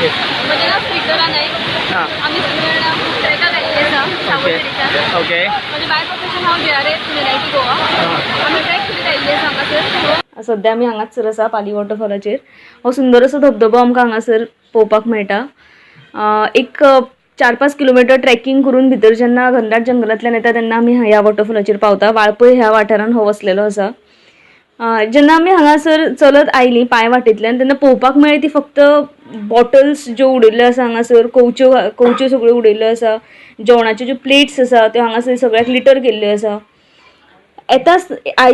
yes म्हणजे ना स्पीकरा नाही हां आम्ही ट्रेकाक आयिल्ले आसा सावंतवाडीच्यान ओके म्हणजे बाय प्रोफेशन हांव JRF युनिवर्सिटी गोवा आमी ट्रेक करीत आयिल्ले आसा हांगासर सध्या आमी हांगासर आसा पाली वॉटरफॉलाचेर हो सुंदर असो धबधबो आमकां हांगासर पळोवपाक मेळटा एक 4-5 किलोमीटर ट्रेकिंग करून भितर जेन्ना घनदाट जंगलांतल्यान येता तेन्ना आमी ह्या वॉटरफॉलाचेर पावता वाळपय ह्या वाठारान हो वसलेलो आसा जेन्ना आमी हांगासर चलत आयलीं पांय वाटेंतल्यान तेन्ना पळोवपाक मेळ्ळी ती फक्त बॉटल्स ज्यो उडयल्ल्यो आसा हांगासर कवच्यो सगळ्यो उडयल्ल्यो आसा जेवणाच्यो ज्यो प्लेट्स आसा त्यो हांगासर सगळ्याक लिटर केल्ल्यो आसा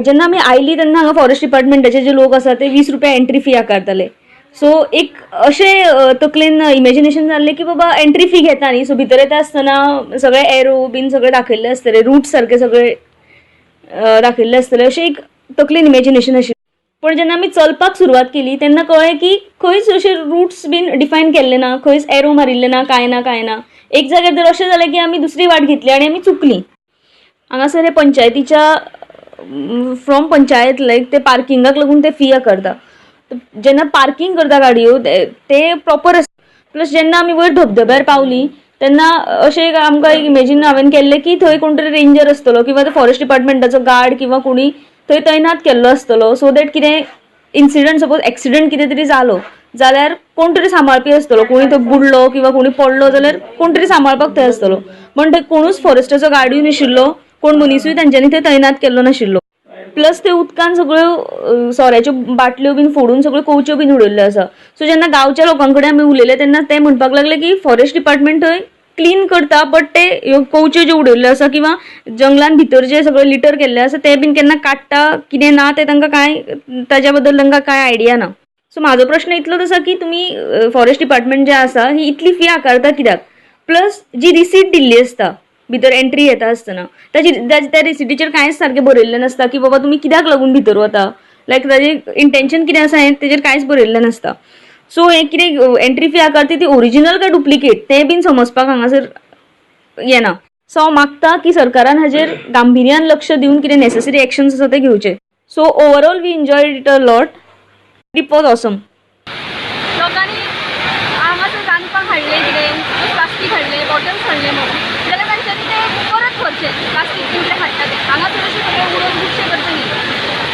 जेन्ना आमी आयलीं तेन्ना हांगा फॉरेस्ट डिपार्टमेंटाचे जे लोक आसा ते 20 रुपया एंट्री फी आकारताले सो एक अशें तकलेन इमॅजिनेशन जाल्लें की बाबा एंट्री फी घेता न्ही सो भितर येता आसतना सगळे एरो बीन सगळे दाखयल्ले आसतले रूट सारके सगळे दाखयल्ले आसतले अशें एक तकलेन इमॅजिनेशन आशिल्लें पण जेन्ना आमी चलपाक सुरवात केली तेन्ना कळ्ळें की खंयच अशे रूट्स बीन डिफायन केल्ले ना खंयच एरो मारिल्ले ना कांय ना एक जाग्यार तर अशें जालें की आमी दुसरी वाट घेतली आनी आमी चुकलीं हांगासर हे पंचायतीच्या फ्रॉम पंचायत लायक ते पार्किंगाक लागून ते फी आकारता जेन्ना पार्किंग करता गाडयो ते प्रॉपर आसता प्लस जेन्ना आमी वयर धबधब्यार पावलीं तेन्ना अशें आमकां एक इमॅजीन हांवें केल्लें की थंय कोण तरी रेंजर आसतलो किंवा ते फॉरेस्ट डिपार्टमेंटाचो गार्ड किंवा कोणी थंय तैनात केल्लो आसतलो सो दॅट कितें इन्सिडंट सपोज एक्सिडंट कितें तरी जालो जाल्यार कोण तरी सांबाळपी आसतलो कोणी थंय बुडलो किंवा कोणी पडलो जाल्यार कोण तरी सांबाळपाक थंय आसतलो पण थंय कोणूच फॉरेस्टाचो गार्डूय नाशिल्लो कोण मनीसूय तांच्यांनी थंय तैनात केल्लो नाशिल्लो प्लस ते उदकान सगळ्यो सोऱ्याच्यो बाटल्यो बीन फोडून सगळ्यो कवच्यो बीन उडयल्ल्यो आसा सो जेन्ना गांवच्या लोकां कडेन आमी उलयले तेन्ना ते म्हणपाक लागले की फॉरेस्ट डिपार्टमेंट थंय क्लीन करता बट ते कवच्यो ज्यो उडयल्ल्यो आसा किंवा जंगलान भितर जे सगळे लिटर केल्ले आसा ते बीन केन्ना काडटा कितें ना ते तांकां कांय ताच्या बद्दल तांकां कांय आयडिया ना सो म्हाजो प्रश्न इतलोच आसा की तुमी फॉरेस्ट डिपार्टमेंट जे आसा ही इतली फी आकारता कित्याक प्लस जी रिसीट दिल्ली आसता भितर एंट्री येता आसतना त्या रिसिटीचेर कांयच सारकें बरयल्लें नासता की बाबा तुमी कित्याक लागून भितर वता लायक ताजें इंटेंशन कितें आसा हें तेजेर कांयच बरयल्लें नासता सो हें कितें एंट्री फी आकारता ती ओरिजिनल काय डुप्लिकेट तें बीन समजपाक हांगासर येना सो हांव मागता की सरकारान हाजेर गांभीर्यान लक्ष दिवन कितें नेसेसरी एक्शन्स आसा ते घेवचे so overall we enjoyed it a lot trip was awesome लोकांनी हांगासर रांदपाक हाडलें कितें प्लास्टीक हाडलें बॉटल्स हाडले म्हणून जाल्यार तांच्यांनी ते परत करचें प्लास्टीक कितें हाडटा तें हांगासर अशें सगळें उडोवन दुसरें करचें